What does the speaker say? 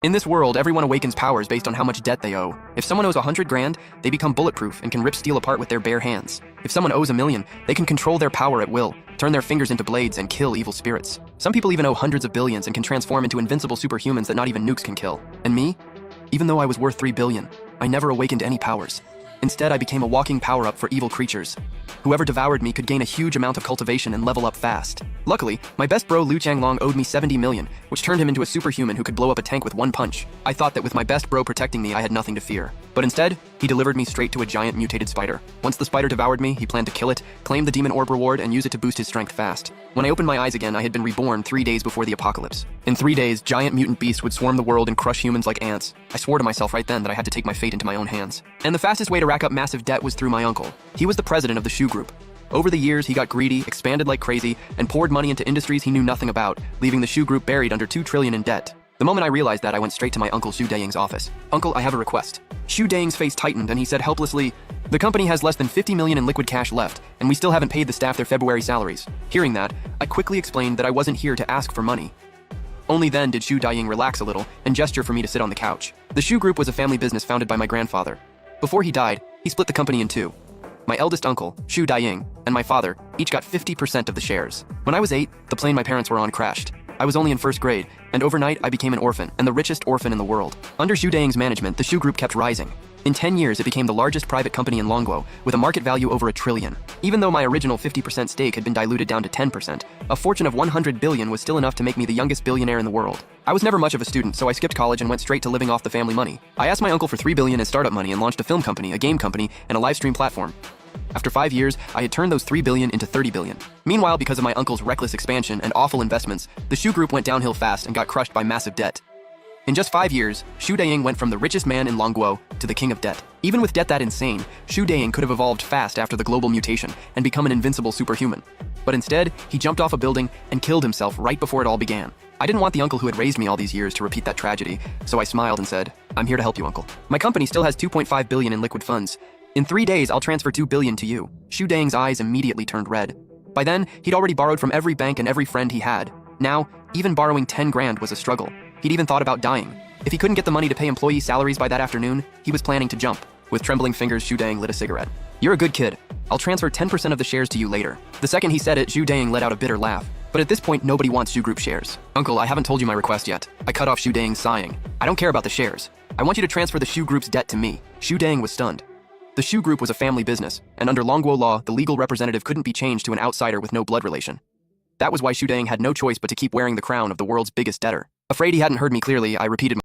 In this world, everyone awakens powers based on how much debt they owe. If someone owes 100 grand, they become bulletproof and can rip steel apart with their bare hands. If someone owes 1 million, they can control their power at will, turn their fingers into blades and kill evil spirits. Some people even owe hundreds of billions and can transform into invincible superhumans that not even nukes can kill. And me? Even though I was worth 3 billion, I never awakened any powers. Instead, I became a walking power-up for evil creatures. Whoever devoured me could gain a huge amount of cultivation and level up fast. Luckily, my best bro Liu Changlong owed me 70 million, which turned him into a superhuman who could blow up a tank with one punch. I thought that with my best bro protecting me, I had nothing to fear. But instead, he delivered me straight to a giant mutated spider. Once the spider devoured me, he planned to kill it, claim the demon orb reward, and use it to boost his strength fast. When I opened my eyes again, I had been reborn 3 days before the apocalypse. In 3 days, giant mutant beasts would swarm the world and crush humans like ants. I swore to myself right then that I had to take my fate into my own hands. And the fastest way to rack up massive debt was through my uncle. He was the president of the Shu Group. Over the years, he got greedy, expanded like crazy, and poured money into industries he knew nothing about, leaving the Shu Group buried under 2 trillion in debt. The moment I realized that, I went straight to my uncle Xu Daying's office. "Uncle, I have a request." Xu Daying's face tightened and he said helplessly, "The company has less than 50 million in liquid cash left, and we still haven't paid the staff their February salaries." Hearing that, I quickly explained that I wasn't here to ask for money. Only then did Xu Daying relax a little and gesture for me to sit on the couch. The Shu Group was a family business founded by my grandfather. Before he died, he split the company in two. My eldest uncle, Xu Daying, and my father each got 50% of the shares. When I was 8, the plane my parents were on crashed. I was only in 1st grade, and overnight I became an orphan, and the richest orphan in the world. Under Xu Daying's management, the Shu Group kept rising. In 10 years, it became the largest private company in Longguo, with a market value over 1 trillion. Even though my original 50% stake had been diluted down to 10%, a fortune of 100 billion was still enough to make me the youngest billionaire in the world. I was never much of a student, so I skipped college and went straight to living off the family money. I asked my uncle for 3 billion in startup money and launched a film company, a game company, and a live stream platform. After 5 years, I had turned those 3 billion into 30 billion. Meanwhile, because of my uncle's reckless expansion and awful investments, the Shu Group went downhill fast and got crushed by massive debt. In just 5 years, Xu Daying went from the richest man in Longguo to the king of debt. Even with debt that insane, Xu Daying could have evolved fast after the global mutation and become an invincible superhuman. But instead, he jumped off a building and killed himself right before it all began. I didn't want the uncle who had raised me all these years to repeat that tragedy, so I smiled and said, "I'm here to help you, uncle. My company still has 2.5 billion in liquid funds. In 3 days, I'll transfer 2 billion to you." Xu Daying's eyes immediately turned red. By then, he'd already borrowed from every bank and every friend he had. Now, even borrowing 10 grand was a struggle. He'd even thought about dying. If he couldn't get the money to pay employee salaries by that afternoon, he was planning to jump. With trembling fingers, Xu Daying lit a cigarette. "You're a good kid. I'll transfer 10% of the shares to you later." The second he said it, Xu Daying let out a bitter laugh. But at this point, nobody wants Shu Group shares. "Uncle, I haven't told you my request yet." I cut off Xu Daying, sighing. "I don't care about the shares. I want you to transfer the Shu Group's debt to me." Xu Daying was stunned. The Shu Group was a family business, and under Longguo law, the legal representative couldn't be changed to an outsider with no blood relation. That was why Xu Daying had no choice but to keep wearing the crown of the world's biggest debtor. Afraid he hadn't heard me clearly, I repeated